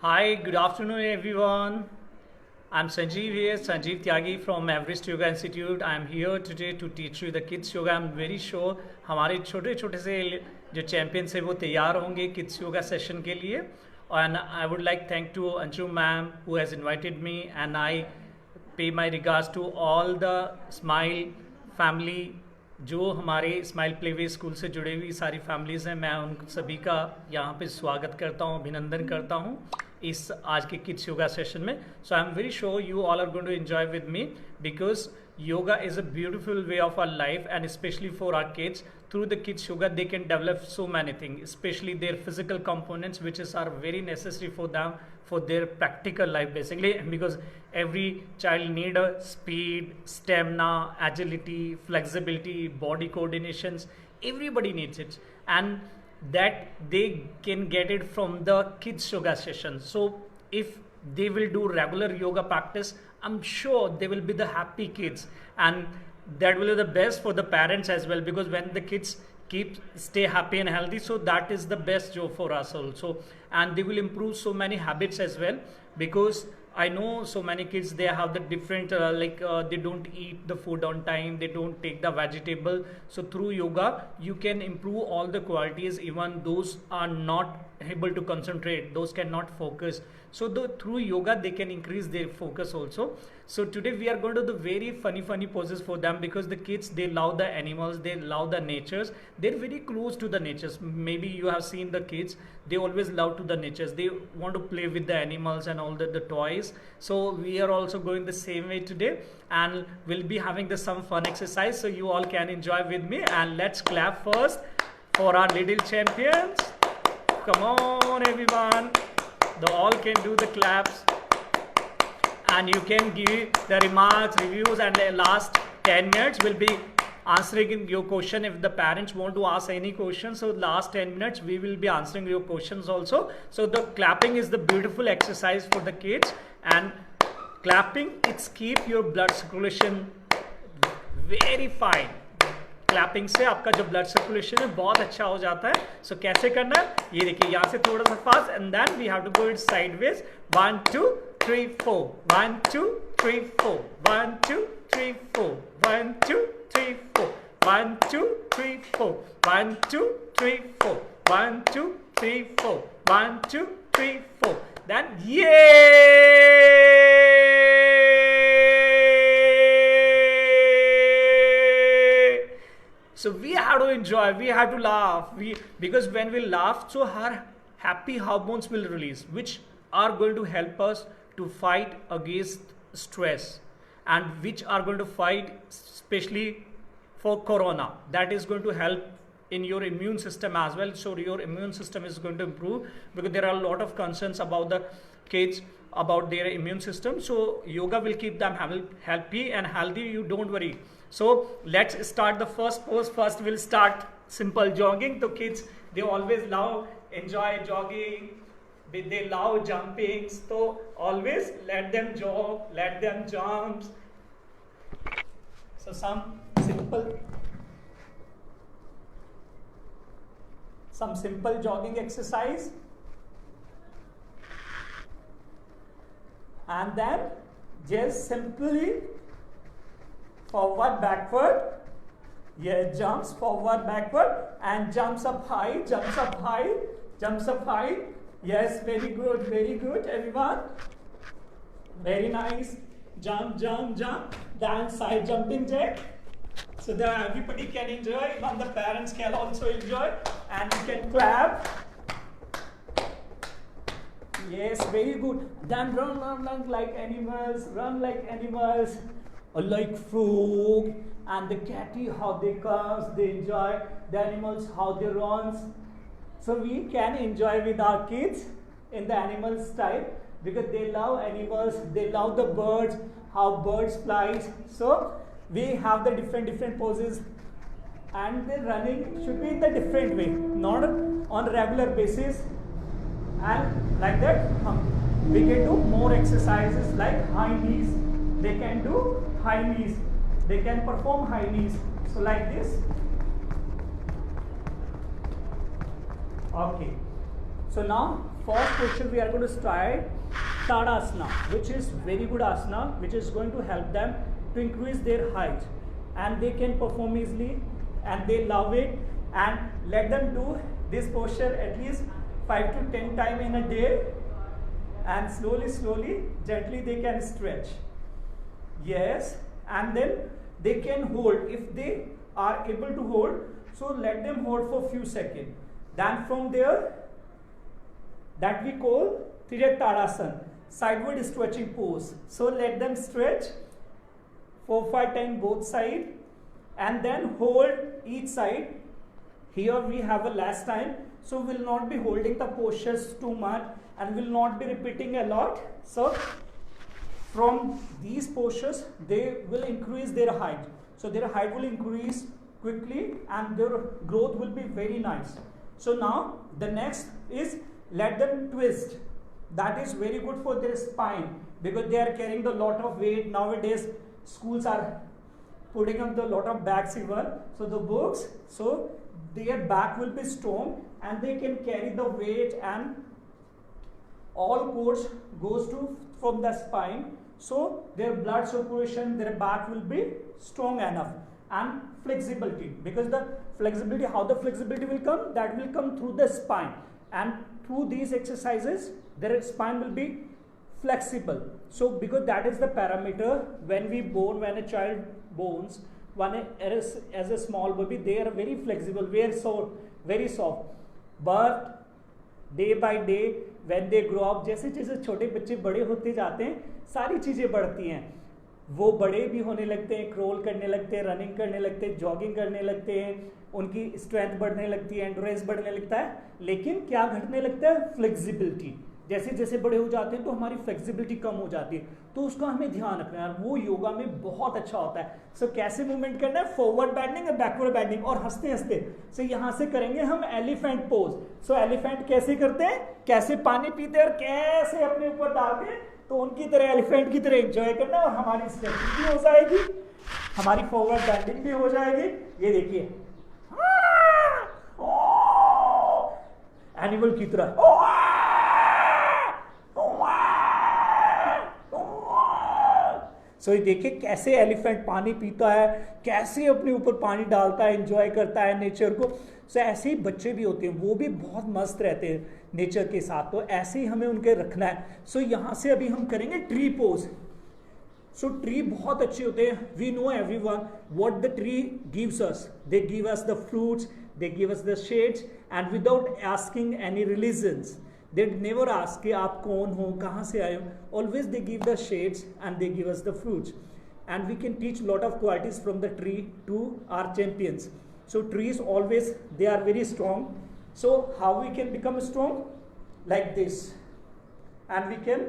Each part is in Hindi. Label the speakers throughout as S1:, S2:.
S1: Hi, good afternoon, everyone. I'm Sanjeev here, Sanjeev Tyagi from Everest Yoga Institute. I'm here today to teach you the kids yoga. I'm very sure हमारे छोटे छोटे से जो चैंपियंस है वो तैयार होंगे किड्स योगा सेशन के लिए. And I would like thank to Anju ma'am who has invited me, and I pay my regards to all the Smile family. जो हमारे स्माइल प्लेवे स्कूल से जुड़े हुई सारी फैमिलीज़ हैं, मैं उन सभी का यहाँ पे स्वागत करता हूँ, अभिनंदन करता हूँ इस आज के किड्स योगा सेशन में. So I am very sure you all are going to enjoy with me because yoga is a beautiful way of our life, and especially for our kids. Through the kids yoga they can develop so many things, especially their physical components which are very necessary for them for their practical life basically, because every child need a speed, stamina, agility, flexibility, body coordinations. Everybody needs it, and that they can get it from the kids yoga session. So if they will do regular yoga practice, I'm sure they will be the happy kids, and that will be the best for the parents as well, because when the kids stay happy and healthy, so that is the best job for us also, and they will improve so many habits as well. Because I know so many kids, they have the different they don't eat the food on time, they don't take the vegetable. So through yoga you can improve all the qualities, even those are not able to concentrate, those cannot focus. So through yoga they can increase their focus also. So today we are going to do very funny poses for them, because the kids, they love the animals, they love the natures, they're very close to the natures. Maybe you have seen the kids, they always love to the natures, they want to play with the animals and all the toys. So we are also going the same way today, and we'll be having some fun exercise, so you all can enjoy with me. And let's clap first for our little champions. Come on everyone, they all can do the claps, and you can give the remarks, reviews, and the last 10 minutes will be answering your question. If the parents want to ask any questions, so last 10 minutes we will be answering your questions also. So the clapping is the beautiful exercise for the kids, and clapping, it's keep your blood circulation very fine. Clapping से आपका जो ब्लड सर्कुलेशन है बहुत अच्छा हो जाता है. सो कैसे करना है ये देखिए, यहाँ से थोड़ा सा fast, and then we have to go it sideways. 1 2 3 4, 1 2 3 4, 1 2 3 4, 1 2 3 4, 1 2 3 4, 1 2 3 4, 1 2 3 4, 1 2 3 4. Then So we have to enjoy, we have to laugh, because when we laugh, so our happy hormones will release, which are going to help us to fight against stress, and which are going to fight especially for corona. That is going to help in your immune system as well. So your immune system is going to improve, because there are a lot of concerns about the kids about their immune system. So yoga will keep them happy and healthy, you don't worry. So let's start the first pose. First we'll start simple jogging. The kids, they always enjoy jogging, they love jumping. So always let them jog, let them jump. So some simple jogging exercise, and then just simply forward, backward. Yeah, jumps forward, backward, and jumps up high, jumps up high, jumps up high. Yes, very good, everyone. Very nice. Jump, jump, jump. Then side jumping jack. So that everybody can enjoy, even the parents can also enjoy, and you can clap. Yes, very good. Then run like animals, run like animals. Like frog, and the catty, how they comes, they enjoy the animals, how they runs. So we can enjoy with our kids in the animal style, because they love animals, they love the birds, how birds flies. So we have the different poses, and the running should be in the different way, not on a regular basis. And like that we can do more exercises like high knees. They can do high knees, they can perform high knees. So like this. Okay, So now, first question we are going to start Tadasana, which is very good asana, which is going to help them to increase their height, and they can perform easily, and they love it. And let them do this posture at least 5 to 10 times in a day, and slowly, gently they can stretch. Yes, and then they can hold if they are able to hold. So let them hold for few seconds. Then from there, that we call Tadasana, sideward stretching pose. So let them stretch 4-5 times both side, and then hold each side. Here we have a last time, so we'll not be holding the postures too much and will not be repeating a lot. So from these postures, they will increase their height. So their height will increase quickly and their growth will be very nice. So now the next is let them twist. That is very good for their spine because they are carrying a lot of weight. Nowadays schools are putting up a lot of bags even. So the books, so their back will be strong and they can carry the weight, and all force goes to from the spine. So their blood circulation, their back will be strong enough, and flexibility, because the flexibility, how the flexibility will come, that will come through the spine, and through these exercises their spine will be flexible. So because that is the parameter when we born, when a child borns, one as a small baby, they are very flexible, very soft, but day by day when they grow up, जैसे जैसे छोटे बच्चे बड़े होते जाते हैं सारी चीज़ें बढ़ती हैं, वो बड़े भी होने लगते हैं, क्रोल करने लगते हैं, रनिंग करने लगते हैं, जॉगिंग करने लगते हैं, उनकी स्ट्रेंथ बढ़ने लगती है, एंड्योरेंस बढ़ने लगता है। लेकिन क्या घटने लगता है? फ्लेक्सिबिलिटी। जैसे जैसे बड़े हो जाते हैं तो हमारी फ्लेक्सिबिलिटी कम हो जाती है, तो उसका हमें ध्यान रखना है, वो योगा में बहुत अच्छा होता है। सो कैसे मूवमेंट करना है? फॉरवर्ड बेंडिंग और बैकवर्ड बेंडिंग, और हंसते हंसते। सो यहाँ से करेंगे हम एलिफेंट पोज। सो एलिफेंट कैसे करते हैं? कैसे पानी पीते हैं और कैसे अपने ऊपर डालते हैं, तो उनकी तरह एलिफेंट की तरह एंजॉय करना, और हमारी स्ट्रेचिंग भी हो जाएगी, हमारी फॉरवर्ड बेंडिंग भी हो जाएगी। ये देखिए एनिमल की तरह। सो ये देखिए कैसे एलिफेंट पानी पीता है, कैसे अपने ऊपर पानी डालता है, एंजॉय करता है नेचर को। सो ऐसे ही बच्चे भी होते हैं, वो भी बहुत मस्त रहते हैं नेचर के साथ, तो ऐसे ही हमें उनके रखना है। सो यहाँ से अभी हम करेंगे ट्री पोज। सो ट्री बहुत अच्छे होते हैं। We know everyone what the tree gives us. They give us the fruits, they give us the shades, and without asking any religions. They never ask कि आप कौन हो, कहाँ से आए हो। Always they give the shades and they give us the fruits, and we can teach lot of qualities from the tree to our champions. So trees always, they are very strong. So how we can become strong? Like this, and we can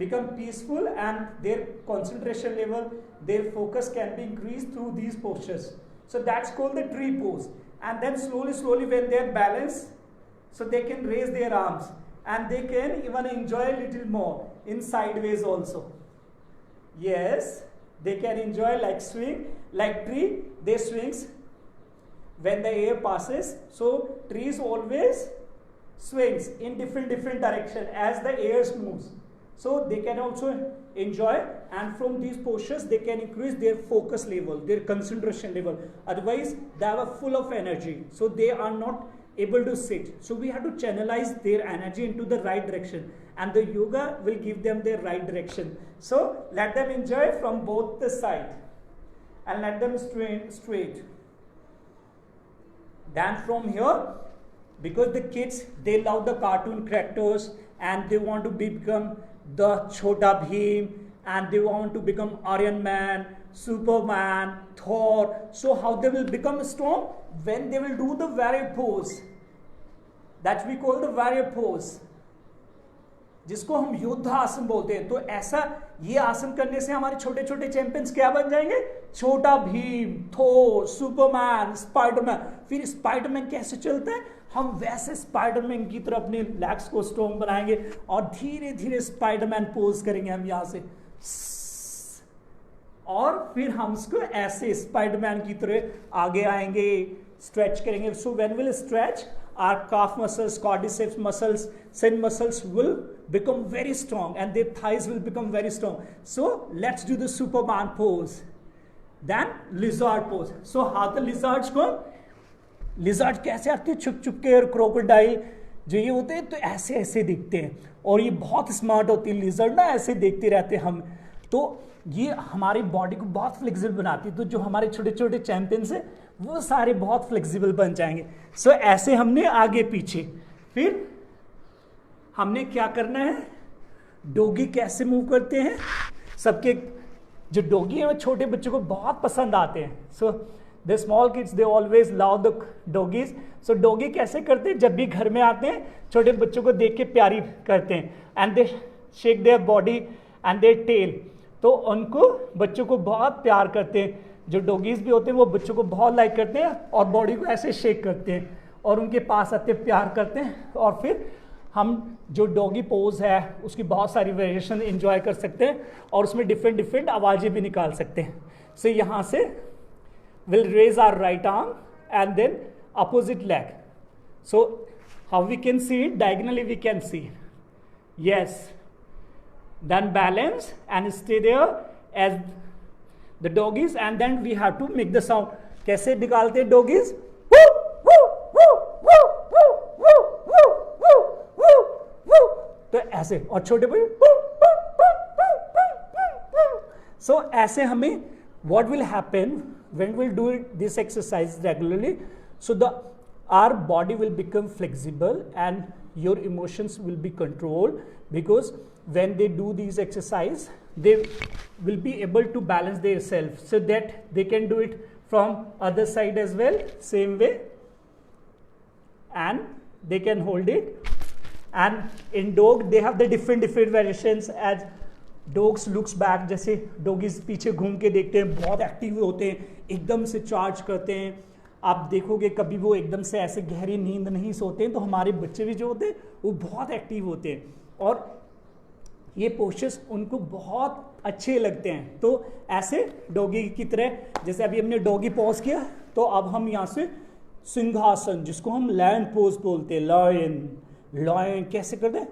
S1: become peaceful, and their concentration level, their focus can be increased through these postures. So that's called the tree pose. And then slowly when they are balanced, so they can raise their arms. And they can even enjoy a little more in sideways also. Yes, they can enjoy like swing, like tree, they swings when the air passes. So trees always swings in different direction as the air moves. So they can also enjoy, and from these postures they can increase their focus level, their concentration level. Otherwise they are full of energy, so they are not able to sit. So we have to channelize their energy into the right direction, and the yoga will give them their right direction. So let them enjoy from both the side, and let them straight. Then from here, because the kids, they love the cartoon characters, and they want to become the Chhota Bheem, and they want to become Iron Man, Superman, Thor. So how they will become strong? When they will do the warrior pose, that we call the warrior pose, जिसको हम योद्धा आसन बोलते हैं। तो ऐसा ये आसन करने से हमारे छोटे छोटे चैंपियंस क्या बन जाएंगे? छोटा भीम, थोर, सुपरमैन, स्पाइडरमैन। फिर स्पाइडरमैन कैसे चलता है? हम वैसे स्पाइडरमैन की तरह अपने लेग्स को स्ट्रॉन्ग बनाएंगे, और धीरे धीरे स्पाइडरमैन पोज करेंगे हम यहाँ से, और फिर हम इसको ऐसे स्पाइडरमैन की तरह आगे आएंगे, स्ट्रेच करेंगे। So when will stretch,
S2: our calf muscles, quadriceps muscles, shin muscles will become very strong and their thighs will become very strong. So let's do the Superman pose, then lizard pose. So how the lizards go? Lizard कैसे आते हैं छुप छुप के, और क्रोकोडाइल जो ये होते हैं तो ऐसे ऐसे दिखते हैं, और ये बहुत स्मार्ट होती है लिजर्ड ना, ऐसे देखते रहते हैं हम, तो ये हमारी बॉडी को बहुत फ्लेक्सिबल बनाती है। तो जो हमारे छोटे छोटे चैंपियंस हैं वो सारे बहुत फ्लेक्सिबल बन जाएंगे। सो ऐसे हमने आगे पीछे, फिर हमने क्या करना है, डोगी कैसे मूव करते हैं, सबके जो डोगी हैं वो छोटे बच्चों को बहुत पसंद आते हैं। So the small kids they always love the doggies. So doggy कैसे करते हैं, जब भी घर में आते हैं छोटे बच्चों को देख के प्यारी करते हैं, and they shake their body and their tail, तो उनको बच्चों को बहुत प्यार करते हैं। जो डोगीज भी होते हैं वो बच्चों को बहुत लाइक करते हैं और बॉडी को ऐसे शेक करते हैं और उनके पास आते प्यार करते हैं। और फिर हम जो डॉगी पोज है उसकी बहुत सारी वेरिएशन एंजॉय कर सकते हैं और उसमें डिफरेंट डिफरेंट आवाज़ें भी निकाल सकते हैं। सो यहाँ से will raise our right arm and then opposite leg. So how we can see it, diagonally we can see, yes, then balance and stay there as the doggies, and then we have to make the sound. कैसे निकालते हैं डॉगीज, तो ऐसे, और छोटे भाई so ऐसे हमें what will happen when we'll do this exercise regularly, so the our body will become flexible and your emotions will be controlled, because when they do these exercise they will be able to balance themselves so that they can do it from other side as well, same way, and they can hold it. And in dog they have the different variations, as dogs looks back, जैसे डॉगीज पीछे घूम के देखते हैं, बहुत एक्टिव होते हैं, एकदम से चार्ज करते हैं। आप देखोगे कभी वो एकदम से ऐसे गहरी नींद नहीं सोते हैं, तो हमारे बच्चे भी जो होते हैं वो बहुत एक्टिव होते हैं और ये पोस्चर्स उनको बहुत अच्छे लगते हैं। तो ऐसे डॉगी की तरह, जैसे अभी हमने डॉगी पॉज किया, तो अब हम यहाँ से सिंहासन, जिसको हम लैंड पोज बोलते हैं, लॉयन, लॉयन कैसे करते हैं,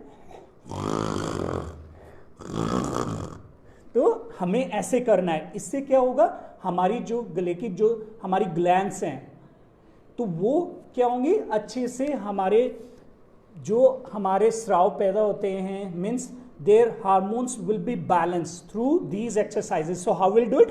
S2: तो हमें ऐसे करना है। इससे क्या होगा, हमारी जो गले की जो हमारी ग्लैंड्स हैं तो वो क्या होंगी, अच्छे से हमारे जो हमारे स्राव पैदा होते हैं, means their hormones will be balanced through these exercises. So how we'll do it?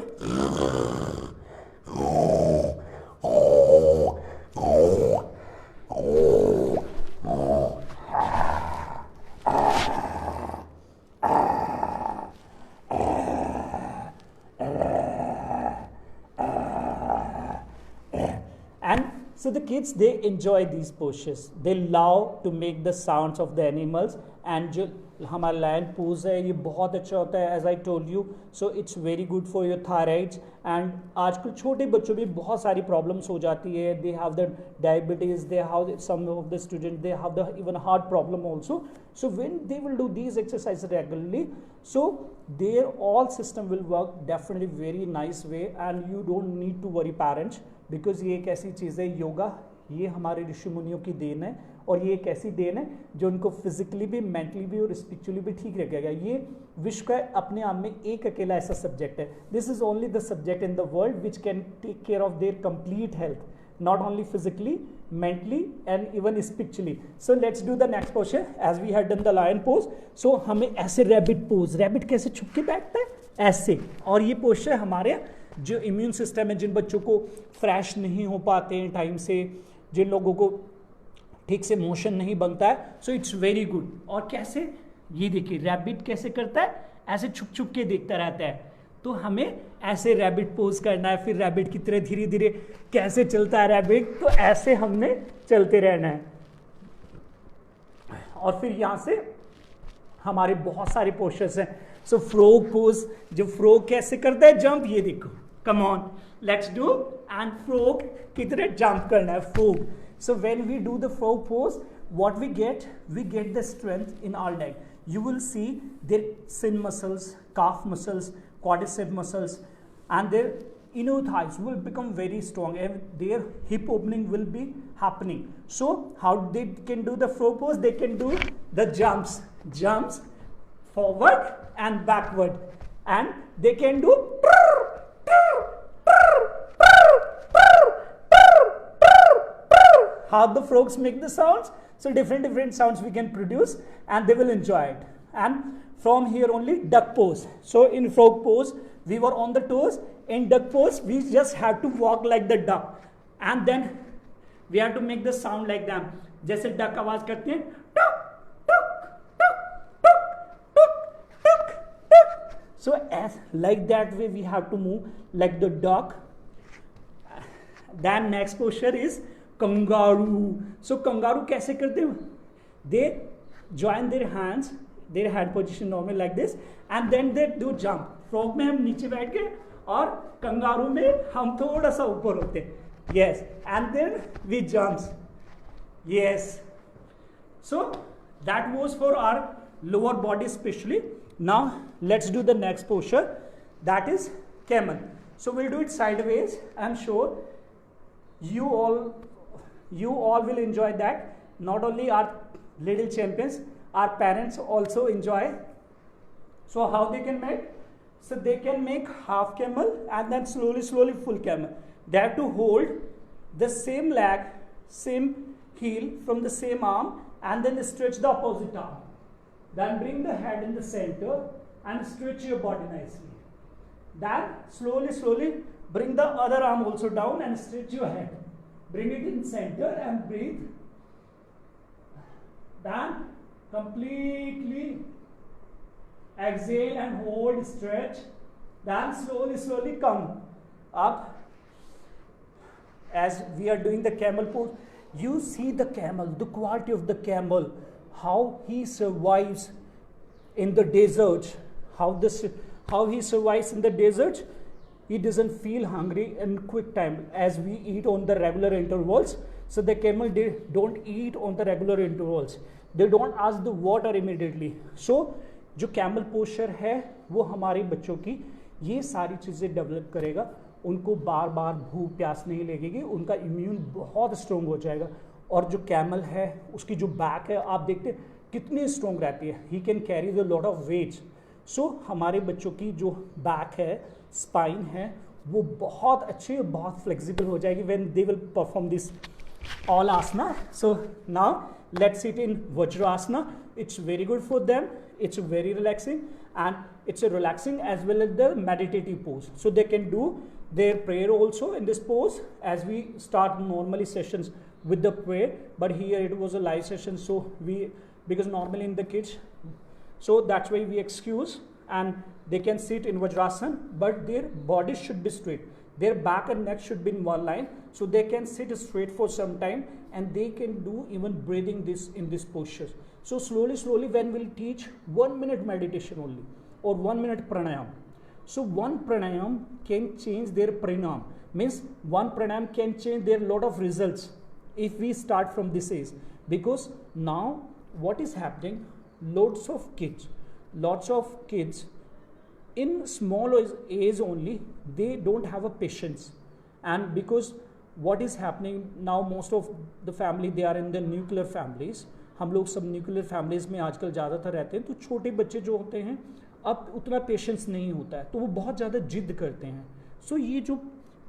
S2: And so the kids, they enjoy these postures. They love to make the sounds of the animals, and जो हमारा लैंड पोज है ये बहुत अच्छा होता है, as I told you. So it's very good for your thyroids. And आजकल छोटे बच्चों में बहुत सारी प्रॉब्लम्स हो जाती है, they have the diabetes, they have some of the student they have the even heart problem also. So when they will do these exercise regularly, so their all system will work definitely very nice way, and you don't need to worry parents, because ये एक ऐसी चीज़ है, योगा ये हमारे ऋषि मुनियों की देन है, और ये एक ऐसी देन है जो उनको फिजिकली भी, मेंटली भी और स्पिरिचुअली भी ठीक रखेगा। ये विश्व का अपने आप में एक अकेला ऐसा सब्जेक्ट है, this is only the subject in the world which can take care of their complete health, not only physically, mentally and even spiritually. So let's do the next posture as we had done the lion pose. So हमें ऐसे rabbit pose, rabbit कैसे छुप के बैठता है, ऐसे, और ये पोस्चर हमारे जो इम्यून सिस्टम है, जिन बच्चों को फ्रेश नहीं हो पाते हैं टाइम से, जिन लोगों को ठीक से मोशन नहीं बनता है, सो इट्स वेरी गुड। और कैसे, ये देखिए रैबिट कैसे करता है, ऐसे छुप छुप के देखता रहता है, तो हमें ऐसे रैबिट पोज करना है। फिर रैबिट की तरह धीरे धीरे कैसे चलता है रैबिट, तो ऐसे हमने चलते रहना है। और फिर यहाँ से हमारे बहुत सारे पोस्चर्स हैं। सो फ्रॉग पोज, जो फ्रॉग कैसे करता है, जंप, ये देखो, come on let's do, and frog की तरह जंप करना है, frog. So when we do the frog pose, what we get the strength in our leg. You will see their shin muscles, calf muscles, quadricep muscles, and their inner thighs will become very strong, and their hip opening will be happening. So how they can do the frog pose? They can do the jumps forward and backward, and they can do how the frogs make the sounds. So different sounds we can produce, and they will enjoy it. And from here only duck pose. So in frog pose we were on the toes. In duck pose we just have to walk like the duck, and then we have to make the sound like them. जैसे duck आवाज करते हैं, टुक टुक टुक टुक टुक टुक टुक. So as like that way we have to move like the duck. Then next posture is kangaroo. So kangaroo कैसे करते हैं? They join their hands, their hand position normal like this, and then they do jump. Frog में हम नीचे बैठ के, और कंगारू में हम थोड़ा सा ऊपर होते हैं. Yes, and then we jumps. Yes. So that was for our lower body especially. Now let's do the next posture, that is camel. So we'll do it sideways. I'm sure you all will enjoy that. Not only our little champions, our parents also enjoy. So how they can make? So they can make half camel and then slowly full camel. They have to hold the same leg, same heel from the same arm, and then stretch the opposite arm. Then bring the head in the center and stretch your body nicely. Then slowly bring the other arm also down and stretch your head. Bring it in center and breathe. Then completely exhale and hold, stretch. Then slowly come up. As we are doing the camel pose, you see the camel, the quality of the camel, how he survives in the desert, how he survives in the desert. He doesn't feel hungry in quick time as we eat on the regular intervals. So the camel, they don't eat on the regular intervals. They don't ask the water immediately. So जो कैमल पोस्चर है वो हमारे बच्चों की ये सारी चीज़ें डेवलप करेगा. उनको बार बार भूख प्यास नहीं लगेगी, उनका इम्यून बहुत स्ट्रॉन्ग हो जाएगा. और जो कैमल है उसकी जो बैक है आप देखते कितनी स्ट्रॉन्ग रहती है. He can carry the lot of weight. So हमारे बच्चों की जो बैक है, स्पाइन है, वो बहुत अच्छी, बहुत फ्लेक्सिबल हो जाएगी when they will perform this all asana. So now let's sit in Vajrasana. It's very good for them. It's very relaxing, and it's a relaxing as well as the meditative pose. So they can do their prayer also in this pose, as we start normally sessions with the prayer, but here it was a live session, so because normally in the kids, so that's why we excuse, and they can sit in Vajrasana, but their body should be straight. Their back and neck should be in one line, so they can sit straight for some time, and they can do even breathing this in this posture. So slowly when we'll teach 1 minute meditation only, or 1 minute pranayam. So one pranayam can change their parinam, means one pranayam can change their lot of results if we start from this age. Because now what is happening, lots of kids in small age only, they don't have a patience. And because what is happening now, most of the family, they are in the nuclear families. हम लोग सब न्यूक्लियर फैमिलीज़ में आजकल ज़्यादातर रहते हैं, तो छोटे बच्चे जो होते हैं अब उतना पेशेंस नहीं होता है, तो वो बहुत ज़्यादा जिद करते हैं. सो ये जो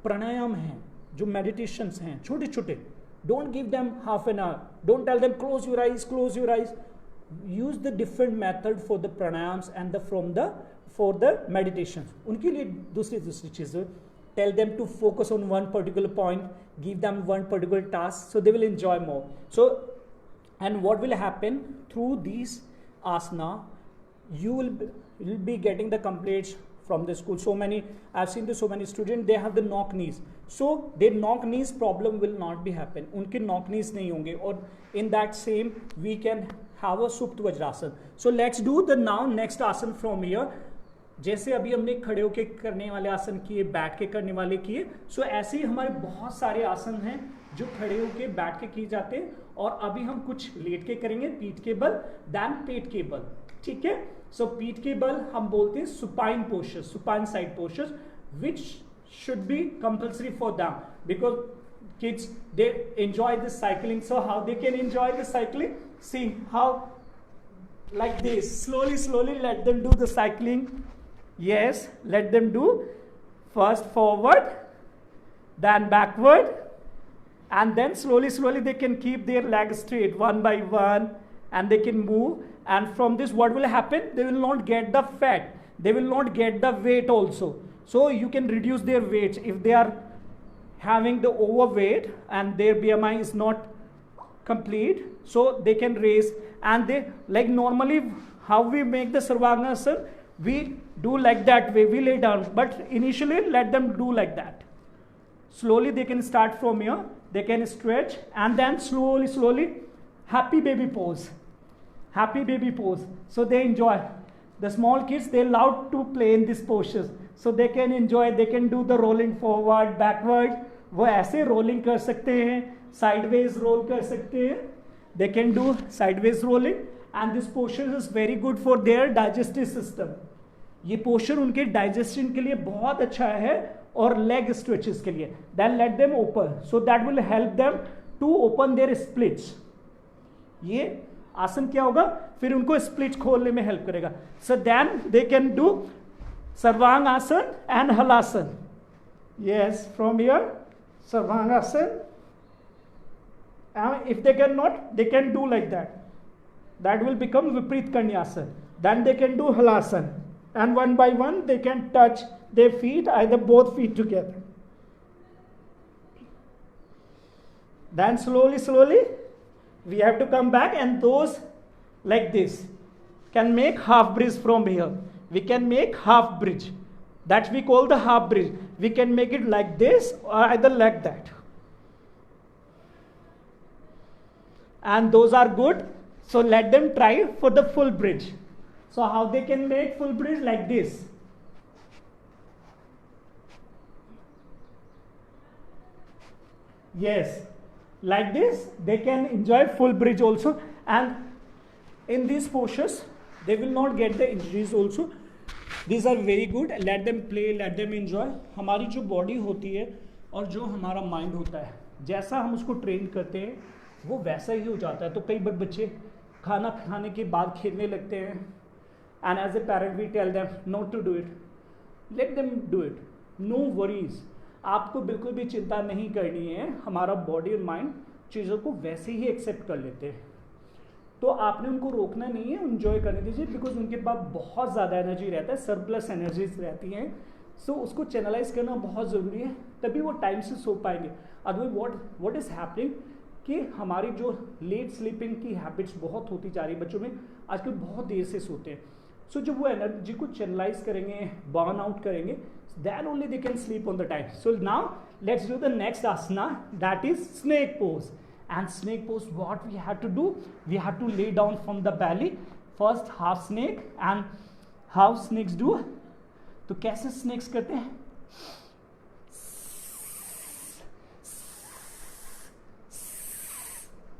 S2: प्राणायाम हैं, जो मेडिटेशंस हैं छोटे छोटे, don't give them half an hour, don't tell them close your eyes. Use the different method for the pranayams and for the meditation. उनके लिए दूसरी चीज़ें, tell them to focus on one particular point, give them one particular task, so they will enjoy more. So and what will happen through these asana, you will be getting the complaints from the school. So many, I've seen so many students, they have the knock knees, so their knock knees problem will not be happen. उनके knock knees नहीं होंगे. और in that same we can have a Supta Vajrasana. So let's do the now next asana from here. जैसे अभी हमने खड़े होके करने वाले आसन किए, बैठ के करने वाले किए, सो ऐसे ही हमारे बहुत सारे आसन हैं जो खड़े होके बैठ के किए जाते हैं. और अभी हम कुछ लेट के करेंगे, पीठ के बल, देन पेट के बल. ठीक है. सो पीठ के बल हम बोलते हैं supine posture, supine side posture, which should be compulsory for them, because kids, they enjoy this cycling. So how they can enjoy the cycling? See how, like this, slowly let them do the cycling. Yes, let them do first forward, then backward, and then slowly they can keep their legs straight one by one, and they can move. And from this what will happen? They will not get the fat, they will not get the weight also. So you can reduce their weight if they are having the overweight and their BMI is not complete, so they can raise. And they, like normally how we make the Sarvangasana, we do like that way, we lay down, but initially let them do like that. Slowly they can start from here, they can stretch, and then slowly happy baby pose, happy baby pose. So they enjoy. The small kids, they love to play in these postures, so they can enjoy. They can do the rolling forward, backward. वो ऐसे रोलिंग कर सकते हैं, sideways रोल कर सकते हैं. They can do sideways rolling, and this posture is very good for their digestive system. ये posture उनके digestion के लिए बहुत अच्छा है, और leg stretches के लिए. Then let them open, so that will help them to open their splits. ये आसन क्या होगा? फिर उनको स्प्लिट खोलने में हेल्प करेगा. So then they can do Sarvangasana and Halasana. Yes, from here Sarvangasana. If they cannot, they can do like that. That will become Viprit Kanyasana. Then they can do Halasana, and one by one they can touch their feet, either both feet together. Then slowly we have to come back, and those like this can make half bridge from here. We can make half bridge, that we call the half bridge. We can make it like this or either like that, and those are good. So let them try for the full bridge. So how they can make full bridge? Like this. Yes, like this they can enjoy full bridge also. And in these postures they will not get the injuries also. These are very good. Let them play, let them enjoy. हमारी जो बॉडी होती है और जो हमारा माइंड होता है, जैसा हम उसको ट्रेन करते हैं वो वैसा ही हो जाता है. तो कई बार बच्चे खाना खाने के बाद खेलने लगते हैं, and as a parent we tell them not to do it. Let them do it, no worries. आपको बिल्कुल भी चिंता नहीं करनी है. हमारा बॉडी और माइंड चीज़ों को वैसे ही एक्सेप्ट कर लेते हैं. तो आपने उनको रोकना नहीं है, एंजॉय करने दीजिए, बिकॉज उनके पास बहुत ज़्यादा एनर्जी रहता है, सरप्लस एनर्जीज रहती हैं. सो उसको चैनलाइज करना बहुत ज़रूरी है, तभी वो टाइम से सो पाएंगे. अदरवाइज व्हाट इज़ हैपनिंग कि हमारी जो लेट स्लीपिंग की हैबिट्स बहुत होती जा रही है बच्चों में, आजकल बहुत देर से सोते हैं. सो जब वो एनर्जी को चैनलाइज करेंगे, बर्न आउट करेंगे, then only they can sleep on the time. So now let's do the next asana, that is snake pose. And snake pose, what we have to do? We have to lay down from the belly. First half snake, and how snakes do? तो कैसे snakes करते हैं?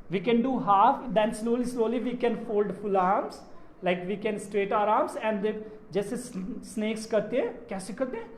S2: We can do half, then slowly we can fold full arms, like we can straight our arms, and then जैसे snakes करते हैं, कैसे करते हैं?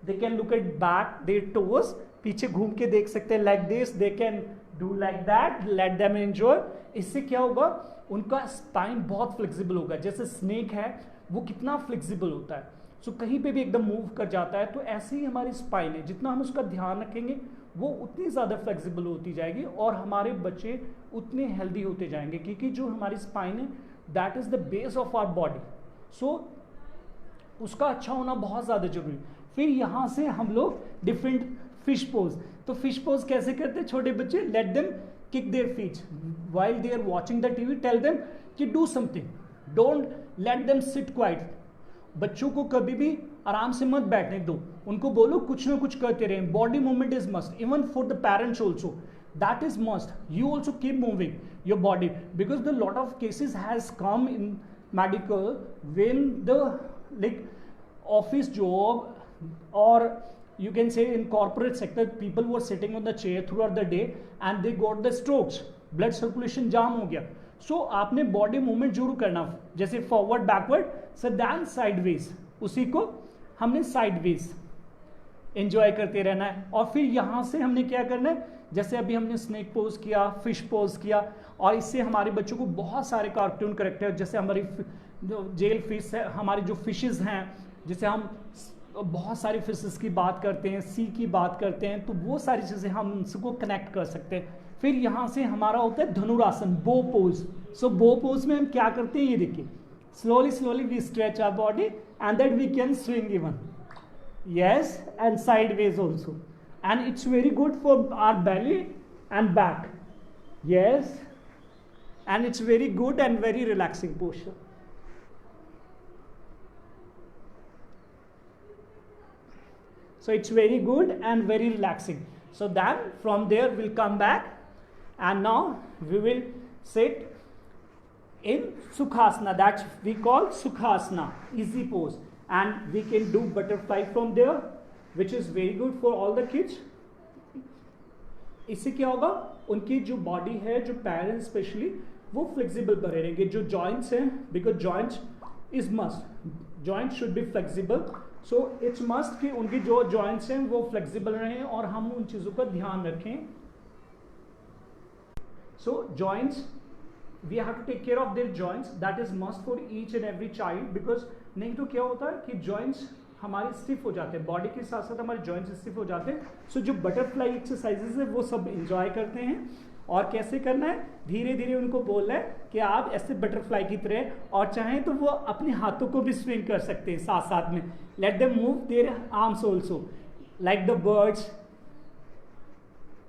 S2: They can look at back, their toes, पीछे घूम के देख सकते हैं like this. They can do like that. Let them enjoy. इससे क्या होगा? उनका स्पाइन बहुत फ्लेक्सिबल होगा. जैसे स्नेक है वो कितना फ्लेक्सिबल होता है, सो कहीं पे भी एकदम मूव कर जाता है. तो ऐसे ही हमारी स्पाइन है, जितना हम उसका ध्यान रखेंगे वो उतनी ज़्यादा फ्लेक्सिबल होती जाएगी और हमारे बच्चे उतने हेल्दी होते जाएंगे, क्योंकि जो हमारी स्पाइन है that is the base of our body. So उसका अच्छा होना बहुत ज़्यादा जरूरी. फिर यहाँ से हम लोग डिफरेंट फिश पोज. तो फिश पोज कैसे करते हैं छोटे बच्चे? Let them kick their feet while they are watching the TV. Tell them कि do something, don't let them sit quiet. बच्चों को कभी भी आराम से मत बैठने दो, उनको बोलो कुछ ना कुछ करते रहें. Body movement is must, even for the parents also, that is must. You also keep moving your body, because the lot of cases has come in medical when the like office job, or you can say in corporate sector, people were sitting on the chair throughout the day and they got the strokes, blood circulation jam हो गया. सो आपने बॉडी मूवमेंट जरूर करना, जैसे forward backward so then sideways, उसी को हमने साइडवेज एंजॉय करते रहना है। और फिर यहाँ से हमने क्या करना है, जैसे अभी हमने स्नेक पोज किया, फिश पोज किया, और इससे हमारे बच्चों को बहुत सारे कार्टून करेक्टर, जैसे हमारी जो जेल फिश है, हमारी जो फिशेस हैं, जैसे हम बहुत सारी फिशेस की बात करते हैं, सी की बात करते हैं, तो वो सारी चीज़ें हम उनको कनेक्ट कर सकते हैं। फिर यहाँ से हमारा होता है धनुरासन, बो पोज। सो बो पोज में हम क्या करते हैं, ये देखिए, slowly slowly we stretch our body and that we can swing even, yes, and sideways also, and it's very good for our belly and back, yes, and it's very good and very relaxing posture. So it's very good and very relaxing. So then from there we'll come back, and now we will sit in Sukhasana, that we call Sukhasana, easy pose, and we can do butterfly from there, which is very good for all the kids. इससे क्या होगा, उनकी जो बॉडी है, जो पैर स्पेशली, वो फ्लेक्सिबल बने रहेंगे। जो जॉइंट्स हैं, because joints is must, joint should be flexible, so it's must कि उनकी जो जॉइंट्स हैं वो फ्लेक्सिबल रहें और हम उन चीज़ों का ध्यान रखें। सो joints, we have to take care of their joints, that is must for each and every child, because नहीं तो क्या होता है कि joints हमारे स्टिफ हो जाते हैं, बॉडी के साथ साथ हमारे जॉइंट्स स्टिफ हो जाते हैं। सो जो बटरफ्लाई एक्सरसाइजेज है वो सब एंजॉय करते हैं। और कैसे करना है, धीरे धीरे उनको बोलना है कि आप ऐसे बटरफ्लाई की तरह, और चाहें तो वो अपने हाथों को भी स्विंग कर सकते हैं साथ साथ में। Let them move their arms also like the birds,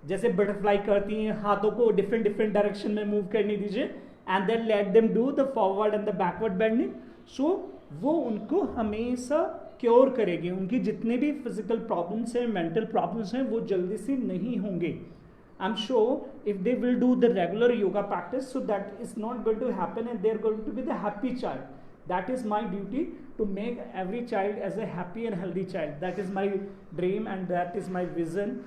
S2: जैसे बटरफ्लाई करती हैं, हाथों को डिफरेंट डिफरेंट डायरेक्शन में मूव करने दीजिए, and then let them do the forward and the backward bending. So वो उनको हमेशा क्योर करेगी, उनकी जितने भी फिजिकल प्रॉब्लम्स हैं, मेंटल प्रॉब्लम्स हैं, वो जल्दी से नहीं होंगे। I am sure if they will do the regular yoga practice, so that is not going to happen and they are going to be the happy child. That is my duty to make every child as a happy and healthy child. That is my dream and that is my vision.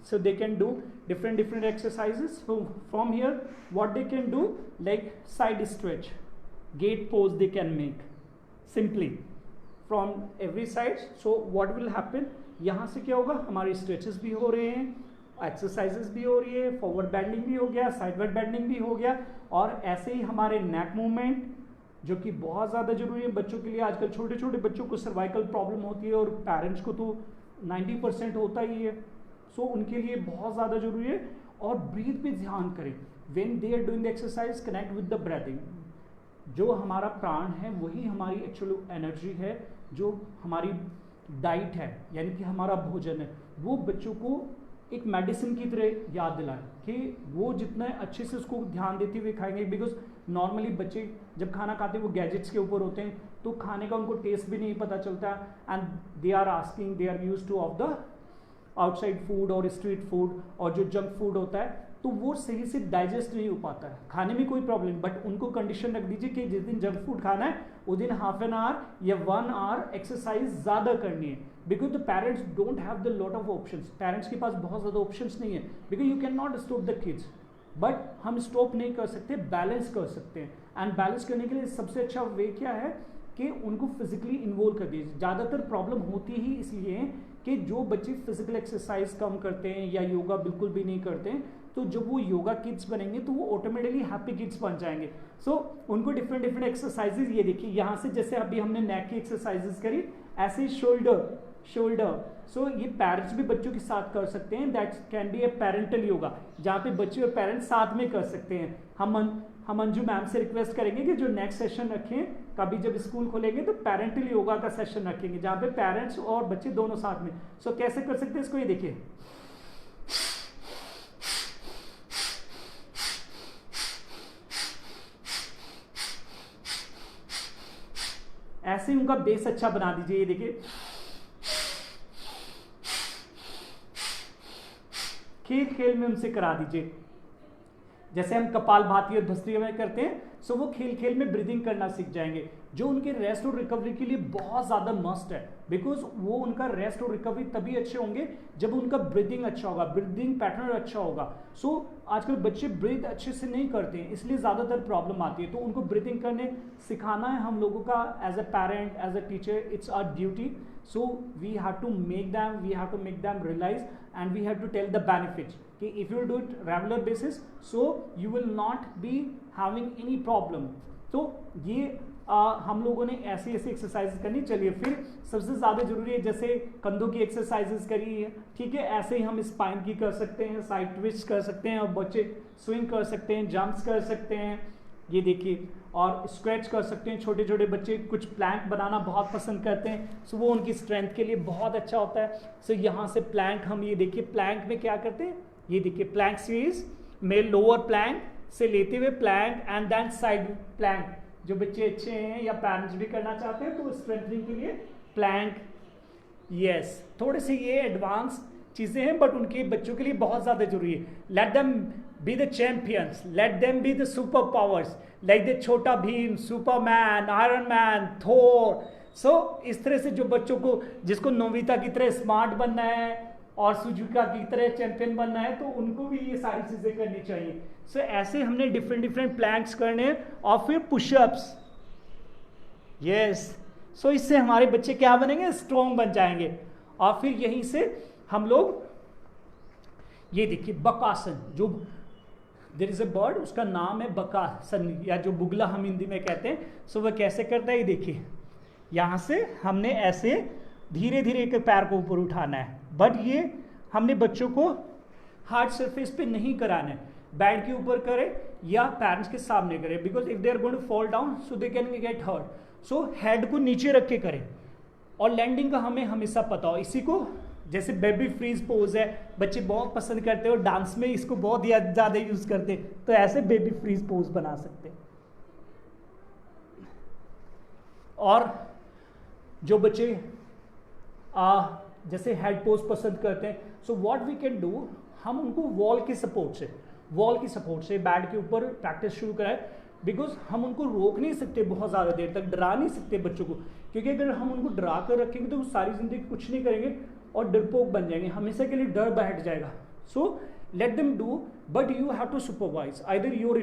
S2: So they can do different exercises. So from here what they can do, like side stretch, gate pose they can make simply from every side. So what will happen, यहाँ से क्या होगा, हमारे stretches भी हो रहे हैं, exercises भी हो रही है, forward bending भी हो गया, sideward bending भी हो गया, और ऐसे ही हमारे neck movement जो कि बहुत ज़्यादा जरूरी है बच्चों के लिए। आजकल छोटे छोटे बच्चों को सर्वाइकल प्रॉब्लम होती है और पेरेंट्स को तो 90% होता ही है। सो उनके लिए बहुत ज़्यादा जरूरी है। और ब्रीथ पे ध्यान करें, when they are doing the exercise, connect with the breathing. जो हमारा प्राण है वही हमारी एक्चुअल एनर्जी है, जो हमारी डाइट है यानी कि हमारा भोजन है, वो बच्चों को एक मेडिसिन की तरह याद दिलाएं कि वो जितना अच्छे से उसको ध्यान देते हुए खाएंगे। बिकॉज नॉर्मली बच्चे जब खाना खाते हैं वो गैजेट्स के ऊपर होते हैं, तो खाने का उनको टेस्ट भी नहीं पता चलता, and they are asking, they are used to of the outside food और स्ट्रीट फूड और जो जंक फूड होता है, तो वो सही से डाइजेस्ट नहीं हो पाता है। खाने में कोई प्रॉब्लम, बट उनको कंडीशन रख दीजिए कि जिस दिन जंक फूड खाना है उस दिन हाफ एन आवर या 1 आवर एक्सरसाइज ज़्यादा करनी है। Because the parents don't have the lot of options, parents के पास बहुत ज़्यादा ऑप्शंस नहीं है, because you can not stop the kids, but हम स्टॉप नहीं कर सकते, बैलेंस कर सकते हैं। एंड बैलेंस करने के लिए सबसे अच्छा वे क्या है कि उनको फिजिकली इन्वॉल्व कर दीजिए। ज़्यादातर प्रॉब्लम होती ही इसलिए कि जो बच्चे फिजिकल एक्सरसाइज कम करते हैं या योगा बिल्कुल भी नहीं करते हैं, तो जब वो योगा किड्स बनेंगे तो वो ऑटोमेटिकली हैप्पी किड्स बन जाएंगे। सो उनको डिफरेंट एक्सरसाइजेज, ये देखिए यहाँ से जैसे अभी हमने नेक की एक्सरसाइजेज करी, ऐसे शोल्डर। सो ये पेरेंट्स भी बच्चों के साथ कर सकते हैं, that can be A parental yoga, जहाँ पे बच्चे और पेरेंट्स साथ में कर सकते हैं। हम अंजू मैम से रिक्वेस्ट करेंगे कि जो नेक्स्ट सेशन रखें, कभी जब स्कूल खोलेंगे तो पेरेंटल योगा का सेशन रखेंगे, जहाँ पे पेरेंट्स और बच्चे दोनों साथ में। सो कैसे कर सकते हैं इसको, ये देखिए, ऐसे ही उनका बेस अच्छा बना दीजिए। ये देखिए, खेल खेल में उनसे करा दीजिए। जैसे हम कपालभाति और भस्त्रिका करते हैं, सो वो खेल खेल में ब्रीदिंग करना सीख जाएंगे, जो उनके रेस्ट और रिकवरी के लिए बहुत ज़्यादा मस्ट है, बिकॉज वो उनका रेस्ट और रिकवरी तभी अच्छे होंगे जब उनका ब्रीदिंग अच्छा होगा, ब्रीदिंग पैटर्न अच्छा होगा। सो आजकल बच्चे ब्रीथ अच्छे से नहीं करते हैं, इसलिए ज़्यादातर प्रॉब्लम आती है। तो उनको ब्रीदिंग करने सिखाना है हम लोगों का, as a parent, as a teacher, it's our duty. So we have to make them realize, and we have to tell the benefits कि if you do it regular basis, so you will not be having any problem। तो ये हम लोगों ने ऐसी एक्सरसाइज करनी। चलिए फिर सबसे ज़्यादा जरूरी है, जैसे कंधों की एक्सरसाइजेस करी है, ठीक है, ऐसे ही हम स्पाइन की कर सकते हैं, साइड ट्विस्ट कर सकते हैं, और बच्चे स्विंग कर सकते हैं, जंप्स कर सकते हैं, ये देखिए, और स्क्वैच कर सकते हैं। छोटे छोटे बच्चे कुछ प्लैंक बनाना बहुत पसंद करते हैं, सो वो उनकी स्ट्रेंथ के लिए बहुत अच्छा होता है। सो यहाँ से प्लैंक, हम ये देखिए प्लैंक में क्या करते हैं, ये देखिए प्लैंक सीरीज में लोअर प्लैंक से लेते हुए plank and then side plank. जो बच्चे अच्छे हैं या पेरेंट्स भी करना चाहते हैं तो स्ट्रेंथनिंग के लिए प्लैंक, यस, थोड़े से ये एडवांस चीज़ें हैं बट उनके बच्चों के लिए बहुत ज़्यादा जरूरी है। Let them be the champions, let them be the super powers, like the छोटा भीम, सुपरमैन, आयरन मैन, थोर। सो इस तरह से जो बच्चों को, जिसको नोबिता की तरह स्मार्ट बनना है और सुजुका की तरह चैंपियन बनना है, तो उनको भी ये सारी चीज़ें करनी चाहिए। सो ऐसे हमने डिफरेंट प्लैंक्स करने हैं, और फिर पुशअप्स, यस। सो इससे हमारे बच्चे क्या बनेंगे, स्ट्रॉन्ग बन जाएंगे। और फिर यहीं से हम लोग, ये देखिए बकासन, जो देयर इज अ बर्ड, उसका नाम है बकासन, या जो बुगला हम हिंदी में कहते हैं। सो वह कैसे करता है, ये देखिए, यहाँ से हमने ऐसे धीरे धीरे एक पैर को ऊपर उठाना है, बट ये हमने बच्चों को हार्ड सरफेस पे नहीं कराना है, बेड के ऊपर करें या पेरेंट्स के सामने करें, because if they are going to fall down so they can get hurt. So head को नीचे रख के करें, और लैंडिंग का हमें हमेशा पता हो। इसी को जैसे बेबी फ्रीज पोज है, बच्चे बहुत पसंद करते हैं और डांस में इसको बहुत ज़्यादा यूज करते हैं, तो ऐसे बेबी फ्रीज पोज बना सकते हैं। और जो बच्चे जैसे हेड पोज पसंद करते हैं, so what we can do, हम उनको वॉल की सपोर्ट से बेड के ऊपर प्रैक्टिस शुरू कराएं, बिकॉज हम उनको रोक नहीं सकते बहुत ज़्यादा देर तक, डरा नहीं सकते बच्चों को, क्योंकि अगर हम उनको डरा कर रखेंगे तो वो सारी जिंदगी कुछ नहीं करेंगे और डरपोक बन जाएंगे, हमेशा के लिए डर बैठ जाएगा। So let them do, but you have to supervise, either your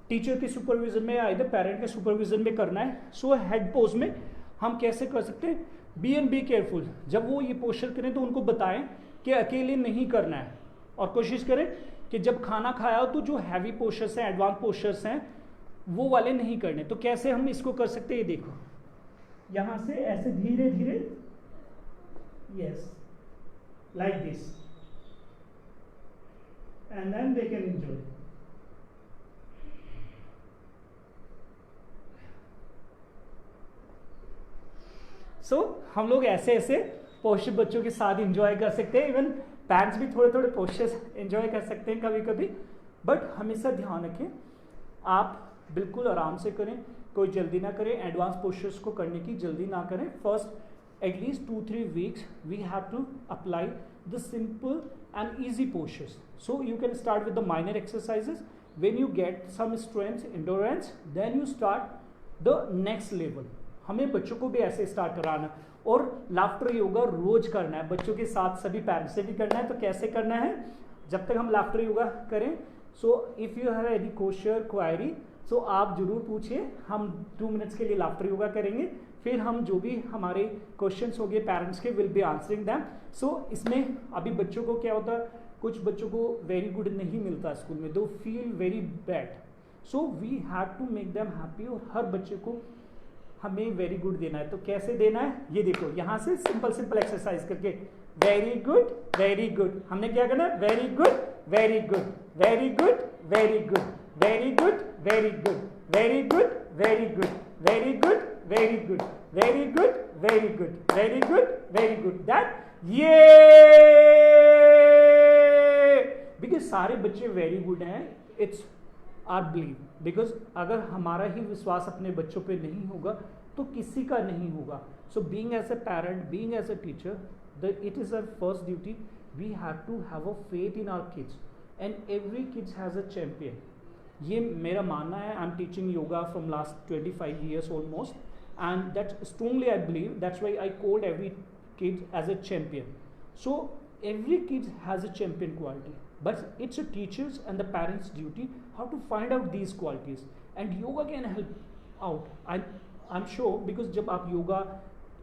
S2: teacher के सुपरविजन में या आइदर पेरेंट के सुपरविजन में करना है। सो हेड पोज में हम कैसे कर सकते हैं, बी केयरफुल, जब वो ये पोस्चर करें तो उनको बताएं कि अकेले नहीं करना है, और कोशिश करें कि जब खाना खाया हो तो जो हैवी पोस्चर्स हैं, एडवांस पोस्चर्स हैं, वो वाले नहीं करने। तो कैसे हम इसको कर सकते हैं, ये देखो, यहां से ऐसे धीरे धीरे, yes, like this, and then they can enjoy. So हम लोग ऐसे ऐसे पोस्चर बच्चों के साथ एंजॉय कर सकते हैं, इवन पेरेंट्स भी थोड़े थोड़े पोस्चर्स एंजॉय कर सकते हैं कभी कभी, बट हमेशा ध्यान रखें आप बिल्कुल आराम से करें, कोई जल्दी ना करें, एडवांस पोस्चर्स को करने की जल्दी ना करें। First at least 2-3 weeks we have to apply the simple and easy postures. So you can start with the minor exercises, when you get some strength, endurance, then you start the next level. हमें बच्चों को भी ऐसे स्टार्ट कराना, और लाफ्टर योगा रोज करना है बच्चों के साथ, सभी पेरेंट्स से भी करना है। तो कैसे करना है, जब तक हम लाफ्टर योगा करें, so if you have any question query, so आप जरूर पूछिए, हम 2 मिनट्स के लिए लाफ्टर योगा करेंगे, फिर हम जो भी हमारे क्वेश्चंस होंगे पेरेंट्स के, विल बी आंसरिंग दैम। सो इसमें अभी बच्चों को क्या होता है, कुछ बच्चों को वेरी गुड नहीं मिलता स्कूल में, दो feel very bad, so we have to make them happy, और हर बच्चे को हमें वेरी गुड देना है। तो कैसे देना है, ये देखो, यहाँ से सिंपल एक्सरसाइज करके, वेरी गुड वेरी गुड, हमने क्या करना है, very good very good very good very good very good very good very good very good very good very good very good very good very good very good, that ये, बिकॉज सारे बच्चे वेरी गुड हैं, इट्स आर बिलीव, बिकॉज अगर हमारा ही विश्वास अपने बच्चों पे नहीं होगा तो किसी का नहीं होगा। So being as a parent, being as a teacher, it is our first duty, we have to have a faith in our kids, and every kids has a champion. ये मेरा मानना है. I am teaching yoga from last 25 years almost, and that strongly I believe. That's why I called every kid as a champion. So every kid has a champion quality, but it's a teacher's and the parents' duty how to find out these qualities, and yoga can help out. I'm sure, because जब आप योगा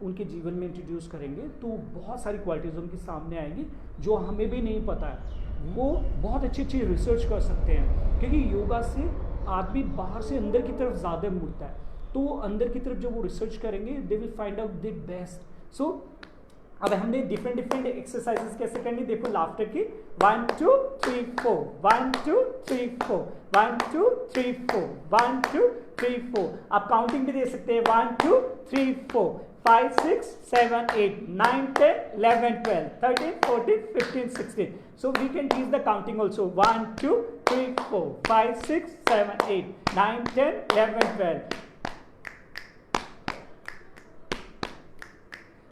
S2: उनके जीवन में इंट्रोड्यूस करेंगे तो बहुत सारी क्वालिटीज़ उनके सामने आएंगी जो हमें भी नहीं पता है. वो बहुत अच्छी अच्छी रिसर्च कर सकते हैं, क्योंकि योगा से आदमी बाहर से अंदर की तरफ ज़्यादा मुड़ता है. तो अंदर की तरफ जब वो रिसर्च करेंगे they will find out the best. So अब हमने डिफरेंट एक्सरसाइजेस कैसे करनी, देखो लाफ्टर की 1 2 3 4 1 2 3 4 1 2 3 4 1 2 3 4. आप काउंटिंग भी दे सकते हैं 1 2 3 4 5 6 7 8 9 10 11 12 13 14 15 16. So we can teach the counting also. 1 2 3 4 5 6 7 8 9 10 11 12.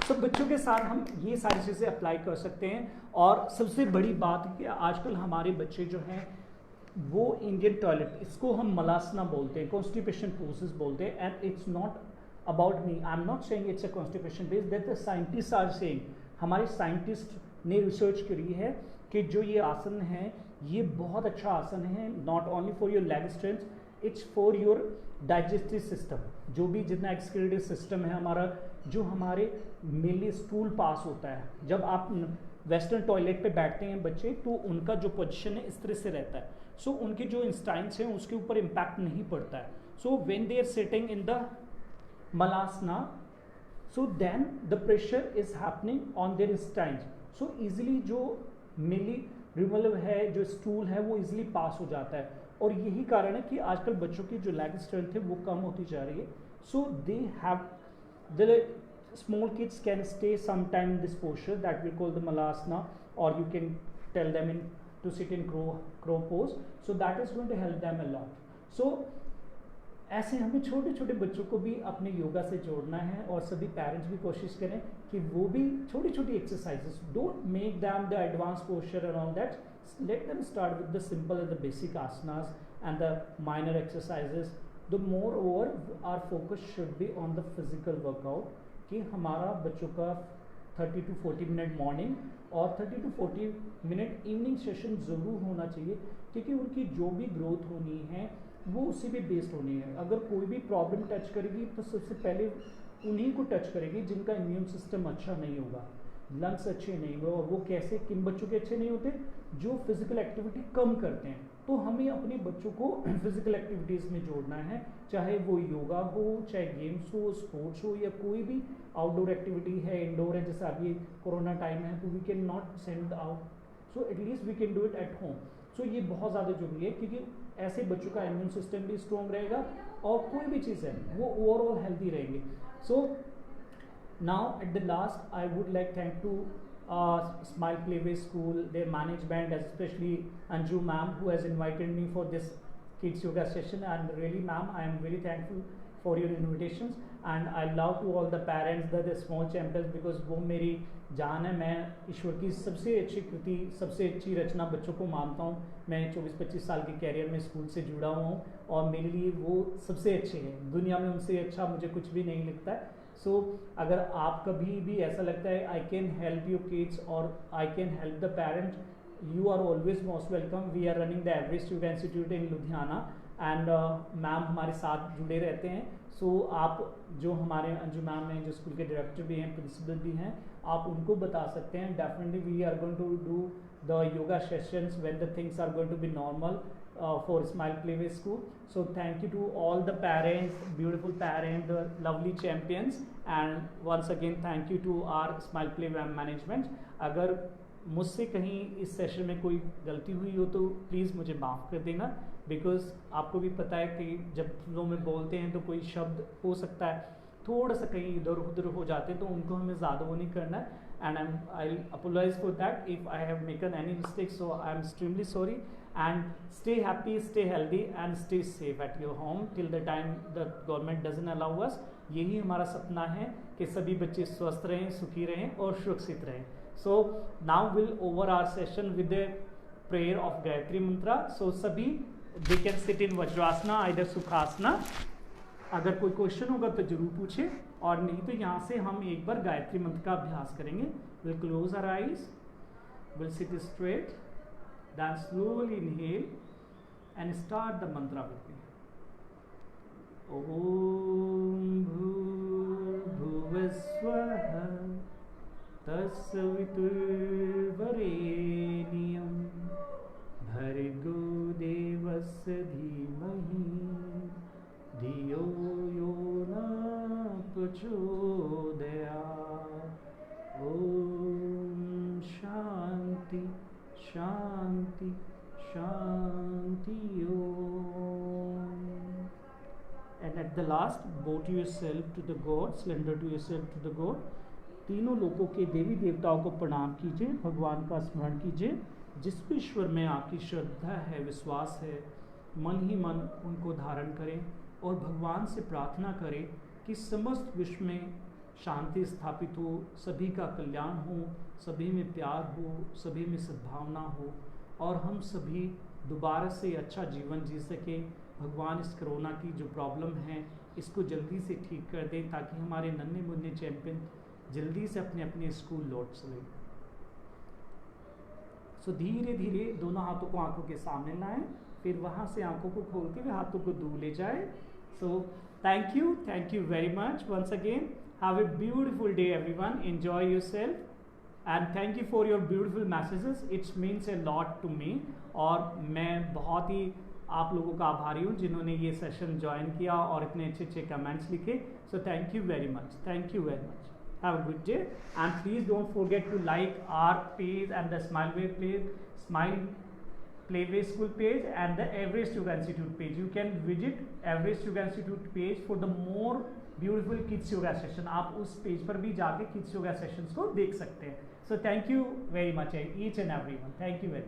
S2: तो बच्चों के साथ हम ये सारी चीज़ें अप्लाई कर सकते हैं. और सबसे बड़ी बात है कि आजकल हमारे बच्चे जो हैं वो इंडियन टॉयलेट, इसको हम मलासना बोलते हैं, कॉन्स्टिपेशन पोजेस बोलते हैं. And it's not about me, I am not saying it's a constipation base, that the scientist are saying. हमारे साइंटिस्ट ने रिसर्च करी है कि जो ये आसन है ये बहुत अच्छा आसन है, not only for your leg strength, it's for your digestive system. जो भी जितना एक्सक्रीटिव सिस्टम है हमारा, जो हमारे मेनली स्टूल पास होता है, जब आप वेस्टर्न टॉयलेट पे बैठते हैं बच्चे तो उनका जो पोजीशन है इस तरह से रहता है. सो उनके जो इंस्टाइन्स हैं उसके ऊपर इम्पैक्ट नहीं पड़ता है. So when they are sitting in the Malasana, so then the pressure is happening on their intestines. So easily जो मेनली रिमूवल है, जो स्टूल है, वो इजीली पास हो जाता है. और यही कारण है कि आजकल बच्चों की जो लेग स्ट्रेंथ है वो कम होती जा रही है. So they have the small kids can stay sometime in this posture that we call the malasana, or you can tell them to sit in crow pose. So that is going to help them a lot. So ऐसे हमें छोटे छोटे बच्चों को भी अपने योगा से जोड़ना है, और सभी पेरेंट्स भी कोशिश करें कि वो भी छोटी छोटी exercises, don't make them the advance posture and all that. Let them start with the simple and the basic asanas and the minor exercises. The moreover our focus should be on the physical workout, कि हमारा बच्चों का 30 to 40 मिनट मॉर्निंग और 30 to 40 मिनट इवनिंग सेशन ज़रूर होना चाहिए, क्योंकि उनकी जो भी ग्रोथ होनी है वो उसी पे बेस्ड होनी है. अगर कोई भी प्रॉब्लम टच करेगी तो सबसे पहले उन्हीं को टच करेगी जिनका इम्यून सिस्टम अच्छा नहीं होगा, लंग्स अच्छे नहीं होंगे. और वो कैसे, किन बच्चों के अच्छे नहीं होते, जो फिजिकल एक्टिविटी कम करते हैं. तो हमें अपने बच्चों को फिजिकल एक्टिविटीज़ में जोड़ना है, चाहे वो योगा हो, चाहे गेम्स हो, स्पोर्ट्स हो, या कोई भी आउटडोर एक्टिविटी है, इंडोर है. जैसे अभी कोरोना टाइम है तो we can not send out, so at least we can do it at home. So ये बहुत ज़्यादा जरूरी है, क्योंकि ऐसे बच्चों का इम्यून सिस्टम भी स्ट्रॉन्ग रहेगा और कोई भी चीज़ है वो ओवरऑल हेल्दी रहेंगे. सो now at the last I would like thank to Smile Playway School, their management, especially Anju ma'am, who has invited me for this kids yoga session. And really ma'am, I am very thankful for your invitations, and I love to all the parents, the small champions, because वो मेरी जान है. मैं ईश्वर की सबसे अच्छी कृति, सबसे अच्छी रचना बच्चों को मानता हूँ. मैं 24-25 साल के कैरियर में स्कूल से जुड़ा हुआ हूँ और मेरे लिए वो सबसे अच्छे हैं. दुनिया में उनसे अच्छा मुझे कुछ भी नहीं लगता है. सो अगर आप कभी भी ऐसा लगता है I can help you kids और I can help the parent, you are always most welcome. We are running the Everest yoga institute in Ludhiana, and ma'am हमारे साथ जुड़े रहते हैं. सो आप जो हमारे अंजू मैम हैं, जो स्कूल के डायरेक्टर भी हैं, प्रिंसिपल भी हैं, आप उनको बता सकते हैं. Definitely we are going to do the yoga sessions when the things are going to be normal for Smile Playway School. So thank you to all the parents, beautiful parents, the lovely champions, and once again thank you to our Smile Playway management. अगर मुझसे कहीं इस सेशन में कोई गलती हुई हो तो प्लीज़ मुझे माफ़ कर देना, बिकॉज आपको भी पता है कि जब लोग में बोलते हैं तो कोई शब्द हो सकता है थोड़ा सा कहीं इधर उधर हो जाते हैं, तो उनको हमें ज़्यादा वो नहीं करना है. And I'll apologize for that if I have made any mistake. So I'm extremely sorry. And stay happy, stay healthy, and stay safe at your home till the time the government doesn't allow us. यही हमारा सपना है कि सभी बच्चे स्वस्थ रहें, सुखी रहें और सुरक्षित रहें. So now we'll over our session with the prayer of Gayatri Mantra. So सभी they can sit in Vajrasana, either Sukhasana. अगर कोई क्वेश्चन होगा तो जरूर पूछे, और नहीं तो यहाँ से हम एक बार गायत्री मंत्र का अभ्यास करेंगे. We'll close our eyes, we'll sit straight, then slowly inhale and start the mantra with me. Om Bhuvasvaha Tassaviturvarenyam Bhargo Devasya Dhimahi Dhiyo Yo Na Prachodayat. Om Shanti Shanti Shanti Om. And at the last, bow to yourself to the God, surrender to yourself to the God. तीनों लोकों के देवी देवताओं को प्रणाम कीजिए, भगवान का स्मरण कीजिए. जिस भी ईश्वर में आपकी श्रद्धा है, विश्वास है, मन ही मन उनको धारण करें और भगवान से प्रार्थना करें कि समस्त विश्व में शांति स्थापित हो, सभी का कल्याण हो, सभी में प्यार हो, सभी में सद्भावना हो, और हम सभी दोबारा से अच्छा जीवन जी सकें. भगवान इस कोरोना की जो प्रॉब्लम है इसको जल्दी से ठीक कर दें, ताकि हमारे नन्हे मुन्ने चैंपियन जल्दी से अपने अपने स्कूल लौट सकें. सो धीरे धीरे दोनों हाथों को आंखों के सामने लाएं, फिर वहाँ से आंखों को खोलते हुए हाथों को दूर ले जाएं. So thank you very much once again. Have a beautiful day everyone. Enjoy yourself and thank you for your beautiful messages. It's means a lot to me. और मैं बहुत ही आप लोगों का आभारी हूँ जिन्होंने ये सेशन ज्वाइन किया और इतने अच्छे अच्छे कमेंट्स लिखे. सो thank you very much. Thank you very much. Have a good day, and please don't forget to like our page and the Smile Playway School page and the Everest Yoga Institute page. You can visit Everest Yoga Institute page for the more beautiful kids yoga session. आप उस पेज पर भी जाके kids yoga sessions को देख सकते हैं. So thank you very much each and everyone. Thank you very much.